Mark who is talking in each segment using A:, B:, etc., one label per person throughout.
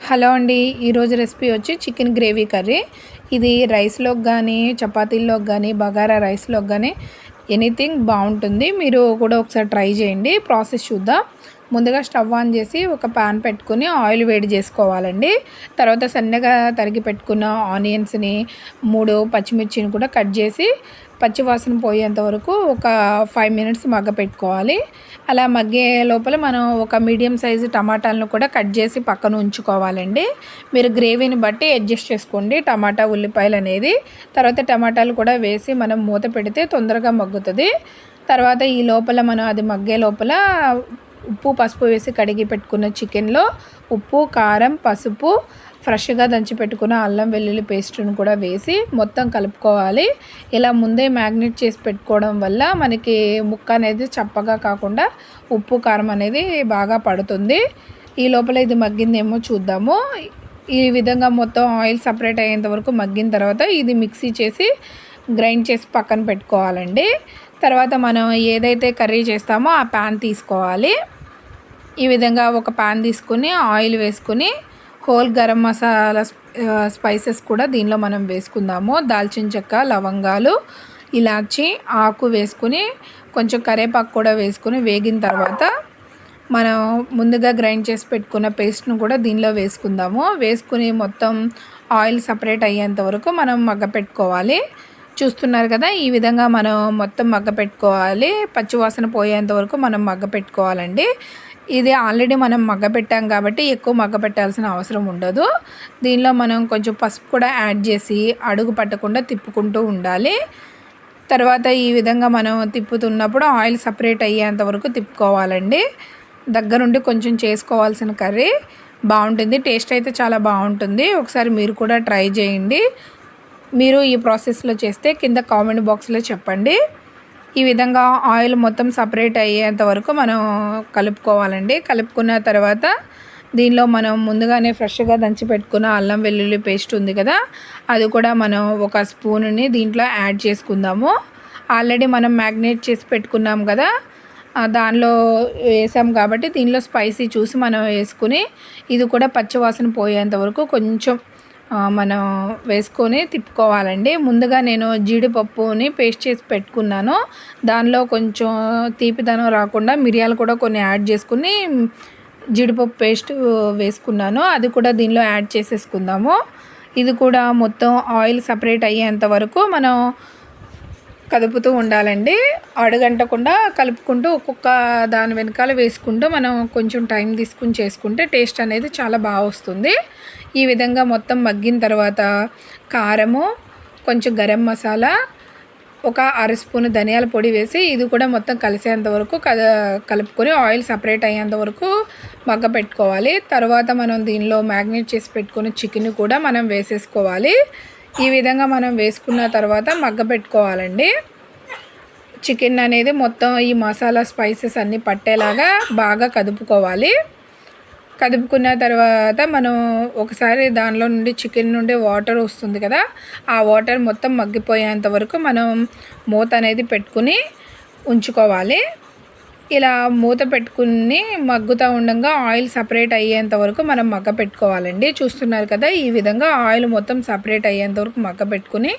A: Hello అండి. ఈరోజు recipe వచ్చి చికెన్ గ్రేవీ కర్రీ. ఇది రైస్‌లోకి గానీ, చపాతీల్లోకి గానీ, బగారా రైస్‌లోకి గానీ ఎనీథింగ్ బావుంటుంది. మీరు కూడా ఒకసారి ట్రై చేయండి. ప్రాసెస్ చూద్దాం. ముందుగా స్టవ్ ఆన్ చేసి ఒక పాన్ పెట్టుకొని ఆయిల్ వేడి చేసుకోవాలండి. తర్వాత సన్నగా తరిగి పెట్టుకున్న ఆనియన్స్‌ని, 3 పచ్చిమిర్చిని కూడా కట్ చేసి పచ్చి వాసన పోయేంత వరకు ఒక 5 మినిట్స్ మగ్గపెట్టుకోవాలి. అలా మగ్గే లోపల మనం ఒక మీడియం సైజు టమాటాలను కూడా కట్ చేసి పక్కన ఉంచుకోవాలండి. మీరు గ్రేవీని బట్టి అడ్జస్ట్ చేసుకోండి టమాటా, ఉల్లిపాయలు అనేది. తర్వాత టమాటాలు కూడా వేసి మనం మూత పెడితే తొందరగా మగ్గుతుంది. తర్వాత ఈ లోపల మనం అది మగ్గే లోపల ఉప్పు, పసుపు వేసి కడిగి పెట్టుకున్న చికెన్లో ఉప్పు, కారం, పసుపు, ఫ్రెష్గా దంచి పెట్టుకున్న అల్లం వెల్లుల్లి పేస్ట్ను కూడా వేసి మొత్తం కలుపుకోవాలి. ఇలా ముందే మ్యాగ్నేట్ చేసి పెట్టుకోవడం వల్ల మనకి ముక్క అనేది చప్పగా కాకుండా ఉప్పు, కారం అనేది బాగా పడుతుంది. ఈ లోపల ఇది మగ్గిందేమో చూద్దాము. ఈ విధంగా మొత్తం ఆయిల్ సపరేట్ అయ్యేంత వరకు మగ్గిన తర్వాత ఇది మిక్సీ చేసి గ్రైండ్ చేసి పక్కన పెట్టుకోవాలండి. తర్వాత మనం ఏదైతే కర్రీ చేస్తామో ఆ ప్యాన్ తీసుకోవాలి. ఈ విధంగా ఒక ప్యాన్ తీసుకుని ఆయిల్ వేసుకుని హోల్ గరం మసాలా స్పైసెస్ కూడా దీనిలో మనం వేసుకుందాము. దాల్చిన చెక్క, లవంగాలు, ఇలాచి, ఆకు వేసుకుని కొంచెం కరివేపాకు కూడా వేసుకుని వేగిన తర్వాత మనం ముందుగా గ్రైండ్ చేసి పెట్టుకున్న పేస్ట్ను కూడా దీనిలో వేసుకుందాము. వేసుకుని మొత్తం ఆయిల్ సపరేట్ అయ్యేంత వరకు మనం మగ్గపెట్టుకోవాలి. చూస్తున్నారు కదా, ఈ విధంగా మనం మొత్తం మగ్గపెట్టుకోవాలి. పచ్చివాసన పోయేంత వరకు మనం మగ్గపెట్టుకోవాలండి. ఇది ఆల్రెడీ మనం మగ్గపెట్టాం కాబట్టి ఎక్కువ మగ్గపెట్టాల్సిన అవసరం ఉండదు. దీనిలో మనం కొంచెం పసుపు కూడా యాడ్ చేసి అడుగు పట్టకుండా తిప్పుకుంటూ ఉండాలి. తర్వాత ఈ విధంగా మనం తిప్పుతున్నప్పుడు ఆయిల్ సపరేట్ అయ్యేంత వరకు తిప్పుకోవాలండి. దగ్గరుండి కొంచెం చేసుకోవాల్సిన కర్రీ బాగుంటుంది. టేస్ట్ అయితే చాలా బాగుంటుంది. ఒకసారి మీరు కూడా ట్రై చేయండి. మీరు ఈ ప్రాసెస్లో చేస్తే కింద కామెంట్ బాక్స్లో చెప్పండి. ఈ విధంగా ఆయిల్ మొత్తం సపరేట్ అయ్యేంత వరకు మనం కలుపుకోవాలండి. కలుపుకున్న తర్వాత దీనిలో మనం ముందుగానే ఫ్రెష్గా దంచి పెట్టుకున్న అల్లం వెల్లుల్లి పేస్ట్ ఉంది కదా, అది కూడా మనం ఒక స్పూన్ని దీంట్లో యాడ్ చేసుకుందాము. ఆల్రెడీ మనం మ్యాగ్నేట్ చేసి పెట్టుకున్నాం కదా, దానిలో వేసాం కాబట్టి దీనిలో స్పైసీ చూసి మనం వేసుకుని ఇది కూడా పచ్చివాసన పోయేంత వరకు కొంచెం మనం వేసుకొని తిప్పుకోవాలండి. ముందుగా నేను జీడిపప్పుని పేస్ట్ చేసి పెట్టుకున్నాను. దానిలో కొంచెం తీపిదనం రాకుండా మిరియాలు కూడా కొన్ని యాడ్ చేసుకుని జీడిపప్పు పేస్ట్ వేసుకున్నాను. అది కూడా దీనిలో యాడ్ చేసేసుకుందాము. ఇది కూడా మొత్తం ఆయిల్ సపరేట్ అయ్యేంత వరకు మనం కదుపుతూ ఉండాలండి. అడుగంటకుండా కలుపుకుంటూ ఒక్కొక్క దాని వెనకాల వేసుకుంటూ మనం కొంచెం టైం తీసుకుని చేసుకుంటే టేస్ట్ అనేది చాలా బాగా వస్తుంది. ఈ విధంగా మొత్తం మగ్గిన తర్వాత కారము, కొంచెం గరం మసాలా, ఒక అర స్పూన్ ధనియాల పొడి వేసి ఇది కూడా మొత్తం కలిసేంత వరకు కలుపుకొని ఆయిల్ సపరేట్ అయ్యేంత వరకు మగ్గ పెట్టుకోవాలి. తర్వాత మనం దీనిలో మ్యాగ్నేట్ చేసి పెట్టుకున్న చికెన్ కూడా మనం వేసేసుకోవాలి. ఈ విధంగా మనం వేసుకున్న తర్వాత మగ్గ పెట్టుకోవాలండి. చికెన్ అనేది మొత్తం ఈ మసాలా స్పైసెస్ అన్నీ పట్టేలాగా బాగా కదుపుకోవాలి. కదుపుకున్న తర్వాత మనం ఒకసారి దానిలో నుండి చికెన్ నుండి వాటర్ వస్తుంది కదా, ఆ వాటర్ మొత్తం మగ్గిపోయేంత వరకు మనం మూత అనేది పెట్టుకుని ఉంచుకోవాలి. ఇలా మూత పెట్టుకుని మగ్గుతూ ఉండగా ఆయిల్ సపరేట్ అయ్యేంత వరకు మనం మగ్గ పెట్టుకోవాలండి. చూస్తున్నారు కదా, ఈ విధంగా ఆయిల్ మొత్తం సపరేట్ అయ్యేంత వరకు మగ్గ పెట్టుకుని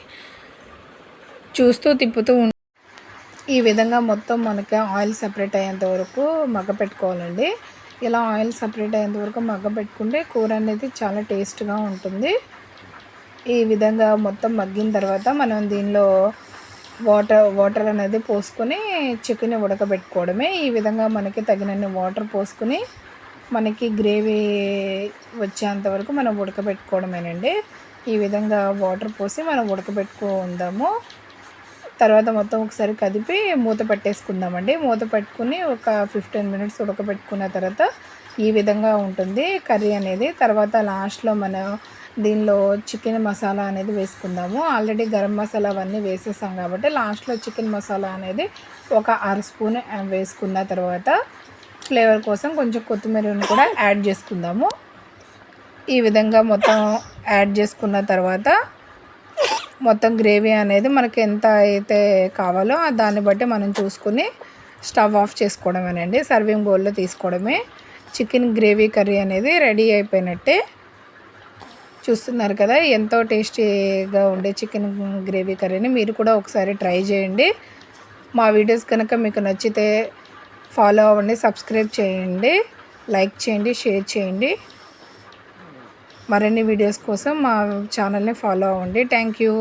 A: చూస్తూ తిప్పుతూ ఈ విధంగా మొత్తం మనకి ఆయిల్ సపరేట్ అయ్యేంత వరకు మగ్గ పెట్టుకోవాలండి. ఇలా ఆయిల్ సపరేట్ అయ్యేంత వరకు మగ్గ పెట్టుకుంటే కూర అనేది చాలా టేస్ట్గా ఉంటుంది. ఈ విధంగా మొత్తం మగ్గిన తర్వాత మనం దీనిలో వాటర్ అనేది పోసుకొని చికెన్ ఉడకబెట్టుకోవడమే. ఈ విధంగా మనకి తగినన్ని వాటర్ పోసుకుని మనకి గ్రేవీ వచ్చేంత వరకు మనం ఉడకబెట్టుకోవడమేనండి. ఈ విధంగా వాటర్ పోసి మనం ఉడకబెట్టుకుందాము. తర్వాత మొత్తం ఒకసారి కదిపి మూత పెట్టేసుకుందామండి. మూత పెట్టుకుని ఒక 15 మినిట్స్ ఉడకబెట్టుకున్న తర్వాత ఈ విధంగా ఉంటుంది కర్రీ అనేది. తర్వాత లాస్ట్లో మనం దీనిలో చికెన్ మసాలా అనేది వేసుకుందాము. ఆల్రెడీ గరం మసాలా అవన్నీ వేసేసాం కాబట్టి లాస్ట్లో చికెన్ మసాలా అనేది ఒక అర స్పూన్ వేసుకున్న తర్వాత ఫ్లేవర్ కోసం కొంచెం కొత్తిమీరని కూడా యాడ్ చేసుకుందాము. ఈ విధంగా మొత్తం యాడ్ చేసుకున్న తర్వాత మొత్తం గ్రేవీ అనేది మనకి ఎంత అయితే కావాలో దాన్ని బట్టి మనం చూసుకుని స్టవ్ ఆఫ్ చేసుకోవడమేనండి. సర్వింగ్ బౌల్లో తీసుకోవడమే. చికెన్ గ్రేవీ కర్రీ అనేది రెడీ అయిపోయినట్టే. చూస్తున్నారు కదా, ఎంతో టేస్టీగా ఉండే చికెన్ గ్రేవీ కర్రీని మీరు కూడా ఒకసారి ట్రై చేయండి. మా వీడియోస్ కనుక మీకు నచ్చితే ఫాలో అవ్వండి, సబ్స్క్రైబ్ చేయండి, లైక్ చేయండి, షేర్ చేయండి. మరిన్ని వీడియోస్ కోసం మా ఛానల్ని ఫాలో అవ్వండి. Thank you.